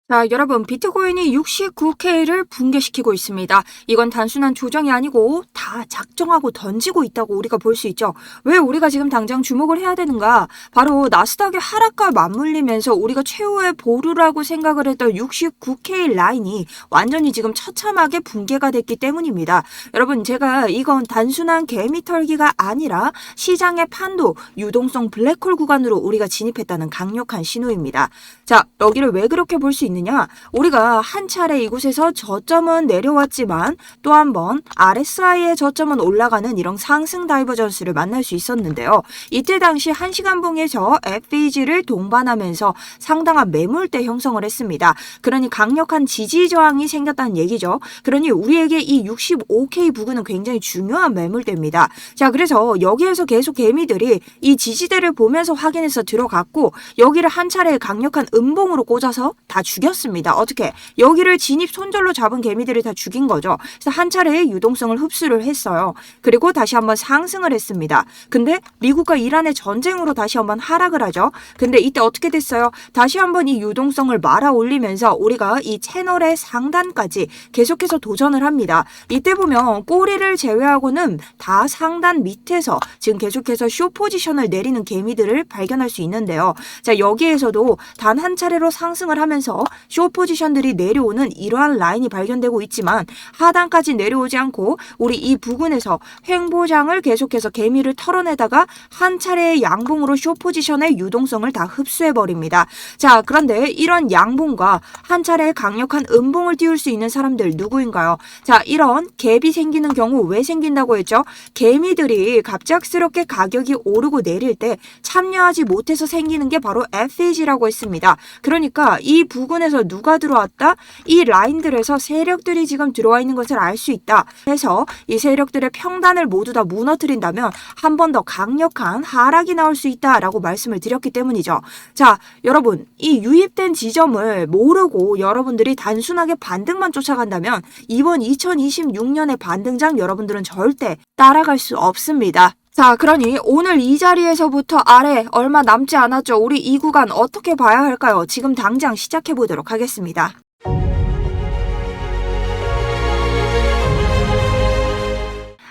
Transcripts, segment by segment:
자, 여러분, 비트코인이 69K를 붕괴시키고 있습니다. 이건 단순한 조정이 아니고 다 작정하고 던지고 있다고 우리가 볼 수 있죠. 왜 우리가 지금 당장 주목을 해야 되는가? 바로 나스닥의 하락과 맞물리면서 우리가 최후의 보루라고 생각을 했던 69K 라인이 완전히 지금 처참하게 붕괴가 됐기 때문입니다. 여러분, 제가 이건 단순한 개미 털기가 아니라 시장의 판도, 유동성 블랙홀 구간으로 우리가 진입했다는 강력한 신호입니다. 자, 여기를 왜 그렇게 볼 수 있느냐? 우리가 한 차례 이곳에서 저점은 내려왔지만 또 한 번 RSI의 저점은 올라가는 이런 상승 다이버전스를 만날 수 있었는데요. 이때 당시 1시간 봉에서 FEG를 동반하면서 상당한 매물대 형성을 했습니다. 그러니 강력한 지지 저항이 생겼다는 얘기죠. 그러니 우리에게 이 65K 부근은 굉장히 중요한 매물대입니다. 자, 그래서 여기에서 계속 개미들이 이 지지대를 보면서 확인해서 들어갔고 여기를 한 차례 강력한 음봉으로 꽂아서 다 죽였습니다. 어떻게? 여기를 진입 손절로 잡은 개미들을 다 죽인 거죠. 그래서 한 차례의 유동성을 흡수를 했어요. 그리고 다시 한번 상승을 했습니다. 근데 미국과 이란의 전쟁으로 다시 한번 하락을 하죠. 근데 이때 어떻게 됐어요? 다시 한번 이 유동성을 말아 올리면서 우리가 이 채널의 상단까지 계속해서 도전을 합니다. 이때 보면 꼬리를 제외하고는 다 상단 밑에서 지금 계속해서 숏 포지션을 내리는 개미들을 발견할 수 있는데요. 자, 여기에서도 단 한 차례로 상승을 하면서 숏 포지션들이 내려오는 이러한 라인이 발견되고 있지만 하단까지 내려오지 않고 우리 이 부근에서 횡보장을 계속해서 개미를 털어내다가 한 차례의 양봉으로 숏 포지션의 유동성을 다 흡수해버립니다. 자, 그런데 이런 양봉과 한 차례의 강력한 음봉을 띄울 수 있는 사람들 누구인가요? 자, 이런 갭이 생기는 경우 왜 생긴다고 했죠? 개미들이 갑작스럽게 가격이 오르고 내릴 때 참여하지 못해서 생기는 게 바로 FEG라고 했습니다. 그러니까 이 부근에서 누가 들어왔다? 이 라인들에서 세력들이 지금 들어와 있는 것을 알 수 있다. 해서 이 세력들의 평단을 모두 다 무너뜨린다면 한 번 더 강력한 하락이 나올 수 있다라고 말씀을 드렸기 때문이죠. 자, 여러분, 이 유입된 지점을 모르고 여러분들이 단순하게 반등만 쫓아간다면 이번 2026년의 반등장 여러분들은 절대 따라갈 수 없습니다. 자, 그러니 오늘 이 자리에서부터 아래 얼마 남지 않았죠. 우리 이 구간 어떻게 봐야 할까요? 지금 당장 시작해 보도록 하겠습니다.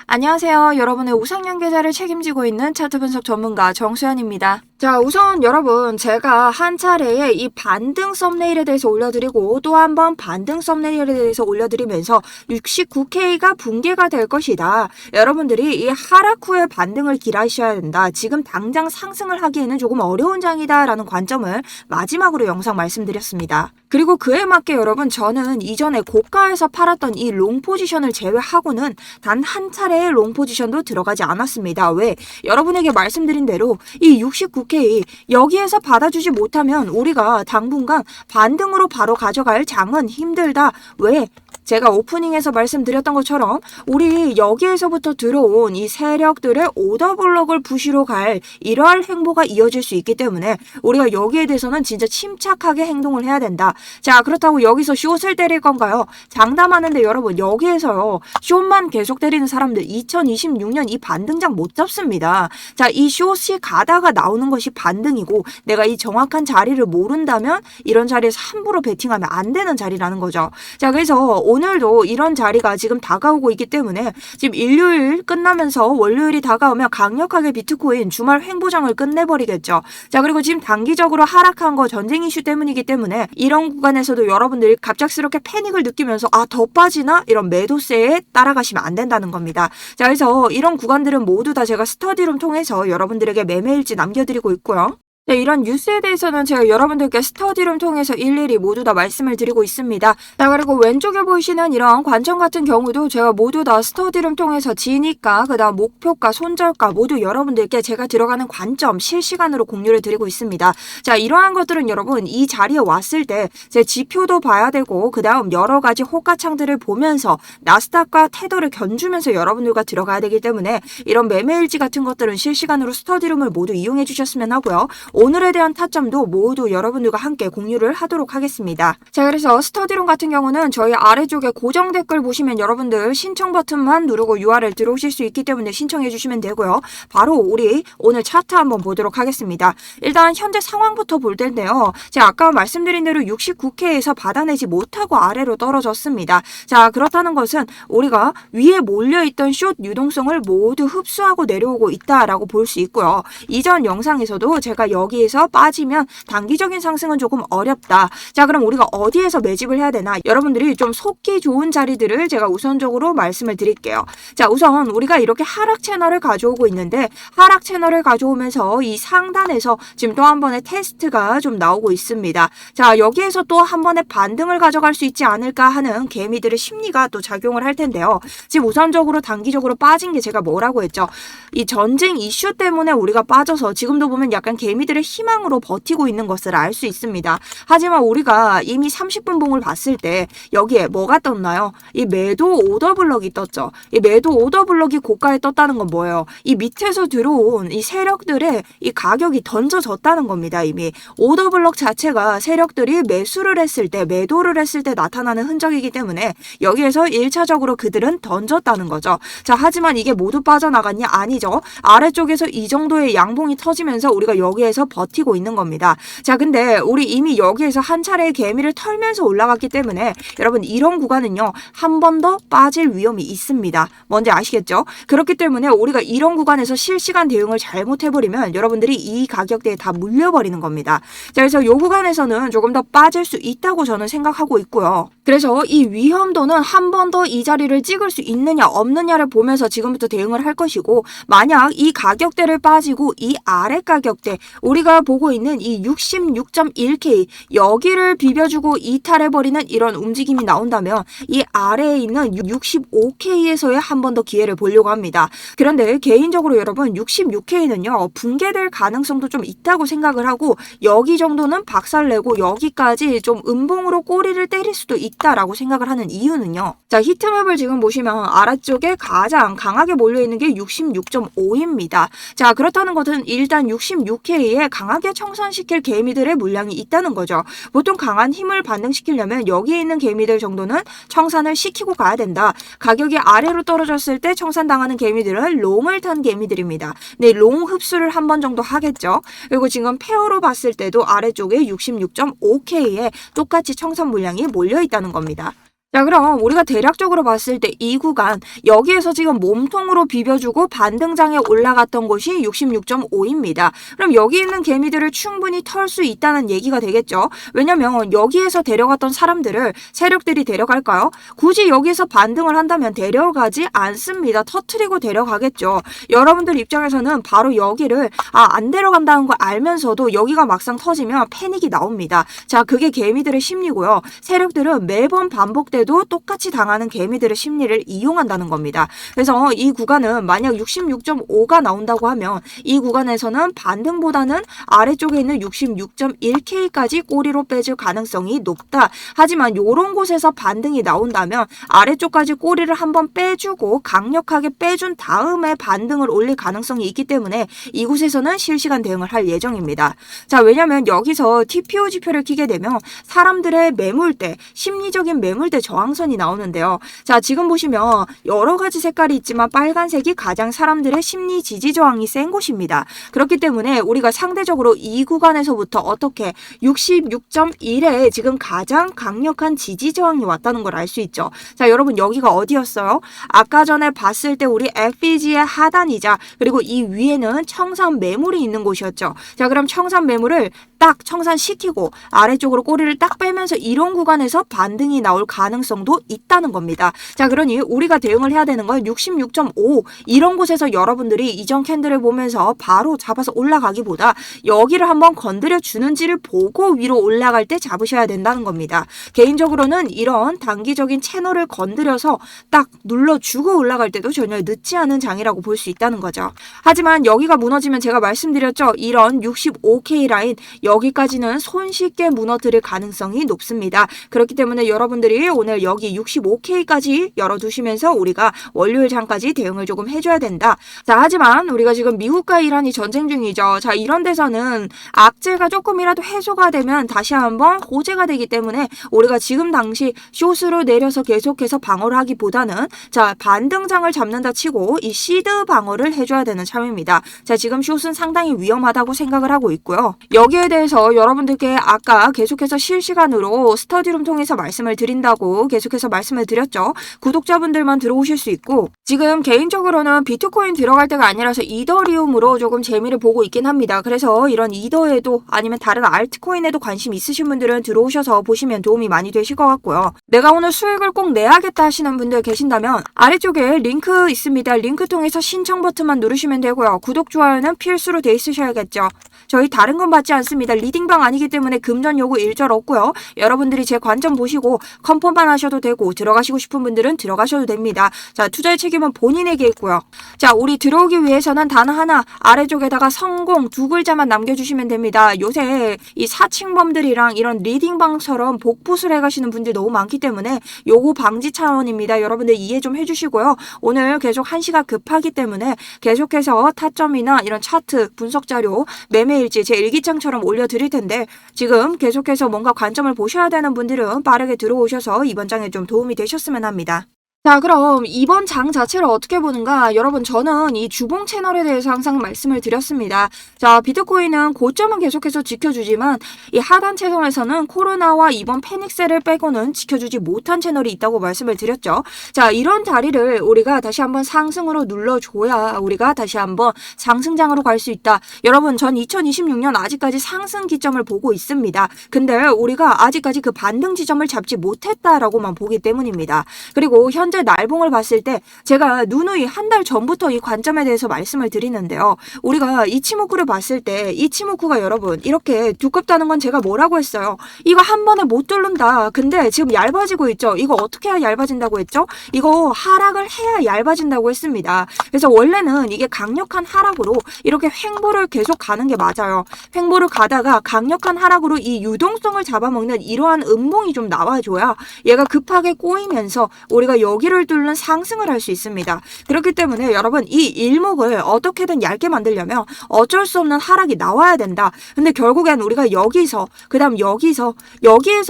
안녕하세요. 여러분의 우상향 계좌를 책임지고 있는 차트 분석 전문가 정수연입니다. 자, 우선 여러분, 제가 한 차례에 이 반등 썸네일에 대해서 올려드리고 또 한 번 반등 썸네일에 대해서 올려드리면서 69K가 붕괴가 될 것이다. 여러분들이 이 하락 후에 반등을 기다리셔야 된다. 지금 당장 상승을 하기에는 조금 어려운 장이다 라는 관점을 마지막으로 영상 말씀드렸습니다. 그리고 그에 맞게 여러분, 저는 이전에 고가에서 팔았던 이 롱 포지션을 제외하고는 단 한 차례의 롱 포지션도 들어가지 않았습니다. 왜? 여러분에게 말씀드린 대로 이 69K 여기에서 받아주지 못하면 우리가 당분간 반등으로 바로 가져갈 장은 힘들다. 왜? 제가 오프닝에서 말씀드렸던 것처럼 우리 여기에서부터 들어온 이 세력들의 오더블럭을 부시러 갈 이러한 행보가 이어질 수 있기 때문에 우리가 여기에 대해서는 진짜 침착하게 행동을 해야 된다. 자, 그렇다고 여기서 숏을 때릴 건가요? 장담하는데 여러분, 여기에서요 숏만 계속 때리는 사람들 2026년 이 반등장 못 잡습니다. 자, 이 숏이 가다가 나오는 것이 반등이고 내가 이 정확한 자리를 모른다면 이런 자리에서 함부로 베팅하면 안 되는 자리라는 거죠. 자, 그래서 오늘도 이런 자리가 지금 다가오고 있기 때문에 지금 일요일 끝나면서 월요일이 다가오면 강력하게 비트코인 주말 횡보장을 끝내버리겠죠. 자, 그리고 지금 단기적으로 하락한 거 전쟁 이슈 때문이기 때문에 이런 구간에서도 여러분들이 갑작스럽게 패닉을 느끼면서 더 빠지나? 이런 매도세에 따라가시면 안 된다는 겁니다. 자, 그래서 이런 구간들은 모두 다 제가 스터디룸 통해서 여러분들에게 매매일지 남겨드리고 있고요. 네, 이런 뉴스에 대해서는 제가 여러분들께 스터디룸 통해서 일일이 모두 다 말씀을 드리고 있습니다. 자, 그리고 왼쪽에 보이시는 이런 관점 같은 경우도 제가 모두 다 스터디룸 통해서 진입가, 그다음 목표가, 손절가 모두 여러분들께 제가 들어가는 관점 실시간으로 공유를 드리고 있습니다. 자, 이러한 것들은 여러분 이 자리에 왔을 때 제 지표도 봐야 되고 그다음 여러 가지 호가창들을 보면서 나스닥과 테더를 견주면서 여러분들과 들어가야 되기 때문에 이런 매매일지 같은 것들은 실시간으로 스터디룸을 모두 이용해 주셨으면 하고요. 오늘에 대한 타점도 모두 여러분들과 함께 공유를 하도록 하겠습니다. 자, 그래서 스터디룸 같은 경우는 저희 아래쪽에 고정 댓글 보시면 여러분들 신청 버튼만 누르고 URL 들어오실 수 있기 때문에 신청해 주시면 되고요. 바로 우리 오늘 차트 한번 보도록 하겠습니다. 일단 현재 상황부터 볼 텐데요. 제가 아까 말씀드린 대로 69K에서 받아내지 못하고 아래로 떨어졌습니다. 자, 그렇다는 것은 우리가 위에 몰려있던 숏 유동성을 모두 흡수하고 내려오고 있다라고 볼 수 있고요. 이전 영상에서도 제가 여기에서 빠지면 단기적인 상승은 조금 어렵다. 자, 그럼 우리가 어디에서 매집을 해야 되나? 여러분들이 좀 속기 좋은 자리들을 제가 우선적으로 말씀을 드릴게요. 자, 우선 우리가 이렇게 하락 채널을 가져오고 있는데 하락 채널을 가져오면서 이 상단에서 지금 또 한 번의 테스트가 좀 나오고 있습니다. 자, 여기에서 또 한 번의 반등을 가져갈 수 있지 않을까 하는 개미들의 심리가 또 작용을 할 텐데요. 지금 우선적으로 단기적으로 빠진 게 제가 뭐라고 했죠? 이 전쟁 이슈 때문에 우리가 빠져서 지금도 보면 약간 개미들의 희망으로 버티고 있는 것을 알 수 있습니다. 하지만 우리가 이미 30분 봉을 봤을 때 여기에 뭐가 떴나요? 이 매도 오더 블럭이 떴죠. 이 매도 오더 블럭이 고가에 떴다는 건 뭐예요? 이 밑에서 들어온 이 세력들의 이 가격이 던져졌다는 겁니다. 이미 오더 블럭 자체가 세력들이 매수를 했을 때 매도를 했을 때 나타나는 흔적이기 때문에 여기에서 1차적으로 그들은 던졌다는 거죠. 자, 하지만 이게 모두 빠져나갔냐? 아니죠. 아래쪽에서 이 정도의 양봉이 터지면서 우리가 여기에서 버티고 있는 겁니다. 자, 근데 우리 이미 여기에서 한 차례의 개미를 털면서 올라갔기 때문에 여러분 이런 구간은요, 한 번 더 빠질 위험이 있습니다. 뭔지 아시겠죠? 그렇기 때문에 우리가 이런 구간에서 실시간 대응을 잘못해버리면 여러분들이 이 가격대에 다 물려버리는 겁니다. 자, 그래서 이 구간에서는 조금 더 빠질 수 있다고 저는 생각하고 있고요. 그래서 이 위험도는 한 번 더 이 자리를 찍을 수 있느냐 없느냐를 보면서 지금부터 대응을 할 것이고, 만약 이 가격대를 빠지고 이 아래 가격대 우리가 보고 있는 이 66.1K 여기를 비벼주고 이탈해버리는 이런 움직임이 나온다면 이 아래에 있는 65K에서의 한 번 더 기회를 보려고 합니다. 그런데 개인적으로 여러분 66K는요 붕괴될 가능성도 좀 있다고 생각을 하고, 여기 정도는 박살내고 여기까지 좀 음봉으로 꼬리를 때릴 수도 있다라고 생각을 하는 이유는요. 자, 히트맵을 지금 보시면 아래쪽에 가장 강하게 몰려있는 게 66.5입니다. 자, 그렇다는 것은 일단 66K에 강하게 청산시킬 개미들의 물량이 있다는 거죠. 보통 강한 힘을 반등시키려면 여기에 있는 개미들 정도는 청산을 시키고 가야 된다. 가격이 아래로 떨어졌을 때 청산당하는 개미들은 롱을 탄 개미들입니다. 네, 롱 흡수를 한 번 정도 하겠죠. 그리고 지금 페어로 봤을 때도 아래쪽에 66.5K에 똑같이 청산 물량이 몰려 있다는 겁니다. 자, 그럼 우리가 대략적으로 봤을 때 이 구간 여기에서 지금 몸통으로 비벼주고 반등장에 올라갔던 곳이 66.5입니다. 그럼 여기 있는 개미들을 충분히 털 수 있다는 얘기가 되겠죠. 왜냐면 여기에서 데려갔던 사람들을 세력들이 데려갈까요? 굳이 여기서 반등을 한다면 데려가지 않습니다. 터트리고 데려가겠죠. 여러분들 입장에서는 바로 여기를 안 데려간다는 걸 알면서도 여기가 막상 터지면 패닉이 나옵니다. 자, 그게 개미들의 심리고요. 세력들은 매번 반복되도 똑같이 당하는 개미들의 심리를 이용한다는 겁니다. 그래서 이 구간은 만약 66.5가 나온다고 하면 이 구간에서는 반등보다는 아래쪽에 있는 66.1K까지 꼬리로 빼줄 가능성이 높다. 하지만 이런 곳에서 반등이 나온다면 아래쪽까지 꼬리를 한번 빼주고 강력하게 빼준 다음에 반등을 올릴 가능성이 있기 때문에 이곳에서는 실시간 대응을 할 예정입니다. 자, 왜냐면 여기서 TPO 지표를 키게 되면 사람들의 매물대, 심리적인 매물대 저항선이 나오는데요. 자, 지금 보시면 여러 가지 색깔이 있지만 빨간색이 가장 사람들의 심리 지지 저항이 센 곳입니다. 그렇기 때문에 우리가 상대적으로 이 구간에서부터 어떻게 66.1에 지금 가장 강력한 지지 저항이 왔다는 걸 알 수 있죠. 자, 여러분 여기가 어디였어요? 아까 전에 봤을 때 우리 FEG의 하단이자 그리고 이 위에는 청산 매물이 있는 곳이었죠. 자, 그럼 청산 매물을 딱 청산시키고 아래쪽으로 꼬리를 딱 빼면서 이런 구간에서 반등이 나올 가능성도 있다는 겁니다. 자, 그러니 우리가 대응을 해야 되는 건 66.5 이런 곳에서 여러분들이 이전 캔들을 보면서 바로 잡아서 올라가기보다 여기를 한번 건드려 주는지를 보고 위로 올라갈 때 잡으셔야 된다는 겁니다. 개인적으로는 이런 단기적인 채널을 건드려서 딱 눌러주고 올라갈 때도 전혀 늦지 않은 장이라고 볼 수 있다는 거죠. 하지만 여기가 무너지면 제가 말씀드렸죠. 이런 65K 라인 여기까지는 손쉽게 무너뜨릴 가능성이 높습니다. 그렇기 때문에 여러분들이 오늘 오늘 여기 65K까지 열어두시면서 우리가 월요일 장까지 대응을 조금 해줘야 된다. 자, 하지만 우리가 지금 미국과 이란이 전쟁 중이죠. 자, 이런 데서는 악재가 조금이라도 해소가 되면 다시 한번 호재가 되기 때문에 우리가 지금 당시 숏으로 내려서 계속해서 방어를 하기보다는 자, 반등장을 잡는다 치고 이 시드 방어를 해줘야 되는 참입니다. 자, 지금 숏은 상당히 위험하다고 생각을 하고 있고요. 여기에 대해서 여러분들께 아까 계속해서 실시간으로 스터디룸 통해서 말씀을 드린다고 계속해서 말씀을 드렸죠. 구독자분들만 들어오실 수 있고 지금 개인적으로는 비트코인 들어갈 때가 아니라서 이더리움으로 조금 재미를 보고 있긴 합니다. 그래서 이런 이더에도 아니면 다른 알트코인에도 관심 있으신 분들은 들어오셔서 보시면 도움이 많이 되실 것 같고요. 내가 오늘 수익을 꼭 내야겠다 하시는 분들 계신다면 아래쪽에 링크 있습니다. 링크 통해서 신청 버튼만 누르시면 되고요. 구독, 좋아요는 필수로 돼 있으셔야겠죠. 저희 다른 건 받지 않습니다. 리딩방 아니기 때문에 금전 요구 일절 없고요. 여러분들이 제 관점 보시고 컨펌만 하셔도 되고 들어가시고 싶은 분들은 들어가셔도 됩니다. 자, 투자의 책임은 본인에게 있고요. 자, 우리 들어오기 위해서는 단 하나 아래쪽에다가 성공 두 글자만 남겨주시면 됩니다. 요새 이 사칭범들이랑 이런 리딩방처럼 복붙을 해가시는 분들 너무 많기 때문에 요거 방지 차원입니다. 여러분들 이해 좀 해주시고요. 오늘 계속 1시가 급하기 때문에 계속해서 타점이나 이런 차트 분석 자료 매매일지 제 일기장처럼 올려드릴 텐데 지금 계속해서 뭔가 관점을 보셔야 되는 분들은 빠르게 들어오셔서 이번 장에 좀 도움이 되셨으면 합니다. 자, 그럼 이번 장 자체를 어떻게 보는가? 여러분, 저는 이 주봉 채널에 대해서 항상 말씀을 드렸습니다. 자, 비트코인은 고점은 계속해서 지켜주지만 이 하단 채널에서는 코로나와 이번 패닉셀을 빼고는 지켜주지 못한 채널이 있다고 말씀을 드렸죠. 자, 이런 자리를 우리가 다시 한번 상승으로 눌러줘야 우리가 다시 한번 상승장으로 갈 수 있다. 여러분, 전 2026년 아직까지 상승 기점을 보고 있습니다. 근데 우리가 아직까지 그 반등 지점을 잡지 못했다라고만 보기 때문입니다. 그리고 현재 날봉을 봤을 때 제가 누누이 한 달 전부터 이 관점에 대해서 말씀을 드리는데요. 우리가 이치모쿠를 봤을 때 이치모쿠가 여러분 이렇게 두껍다는 건 제가 뭐라고 했어요? 이거 한 번에 못 뚫는다. 근데 지금 얇아지고 있죠. 이거 어떻게 해야 얇아진다고 했죠? 이거 하락을 해야 얇아진다고 했습니다. 그래서 원래는 이게 강력한 하락으로 이렇게 횡보를 계속 가는 게 맞아요. 횡보를 가다가 강력한 하락으로 이 유동성을 잡아먹는 이러한 음봉이 좀 나와줘야 얘가 급하게 꼬이면서 우리가 여기를 뚫는 상승을 할 수 있습니다. 그렇기 때문에 여러분 이 일목을 어떻게든 얇게 만들려면 어쩔 수 없는 하락이 나와야 된다. 근데 결국엔 우리가 여기서 그다음 여기에서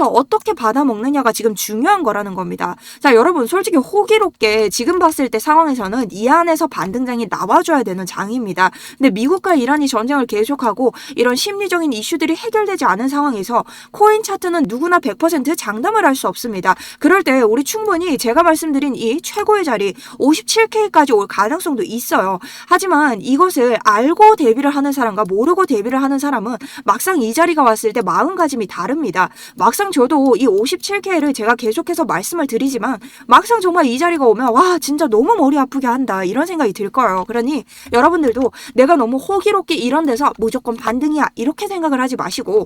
어떻게 받아먹느냐가 지금 중요한 거라는 겁니다. 자, 여러분 솔직히 호기롭게 지금 봤을 때 상황에서는 이 안에서 반등장이 나와줘야 되는 장입니다. 근데 미국과 이란이 전쟁을 계속하고 이런 심리적인 이슈들이 해결되지 않은 상황에서 코인 차트는 누구나 100% 장담을 할 수 없습니다. 그럴 때 우리 충분히 제가 말씀드린 이 최고의 자리 57K까지 올 가능성도 있어요. 하지만 이것을 알고 대비를 하는 사람과 모르고 대비를 하는 사람은 막상 이 자리가 왔을 때 마음가짐이 다릅니다. 막상 저도 이 57K를 제가 계속해서 말씀을 드리지만 막상 정말 이 자리가 오면 와 진짜 너무 머리 아프게 한다 이런 생각이 들 거예요. 그러니 여러분들도 내가 너무 호기롭게 이런 데서 무조건 반등이야 이렇게 생각을 하지 마시고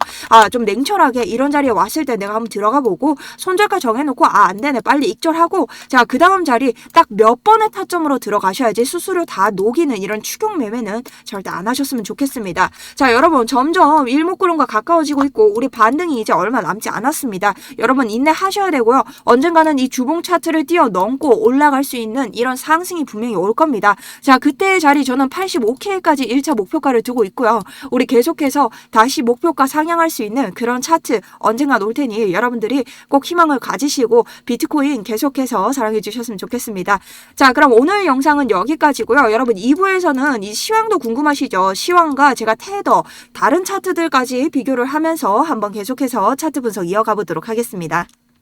좀 냉철하게 이런 자리에 왔을 때 내가 한번 들어가 보고 손절가 정해놓고 안 되네 빨리 익절하고 자 그 다음 자리 딱 몇 번의 타점으로 들어가셔야지 수수료 다 녹이는 이런 추격 매매는 절대 안 하셨으면 좋겠습니다. 자, 여러분 점점 일목구름과 가까워지고 있고 우리 반등이 이제 얼마 남지 않았습니다. 여러분 인내하셔야 되고요. 언젠가는 이 주봉 차트를 뛰어넘고 올라갈 수 있는 이런 상승이 분명히 올 겁니다. 자, 그때의 자리 저는 85K까지 1차 목표가를 두고 있고요. 우리 계속해서 다시 목표가 상향할 수 있는 그런 차트 언젠가 올 테니 여러분들이 꼭 희망을 가지시고 비트코인 계속해서 사랑해 주셨으면 좋겠습니다. 자, 그럼 오늘 영상은 여기까지고요. 여러분 2부에서는 이 시황도 궁금하시죠? 시황과 제가 테더 다른 차트들까지 비교를 하면서 한번 계속해서 차트 분석 이어가 보도록 하겠습니다.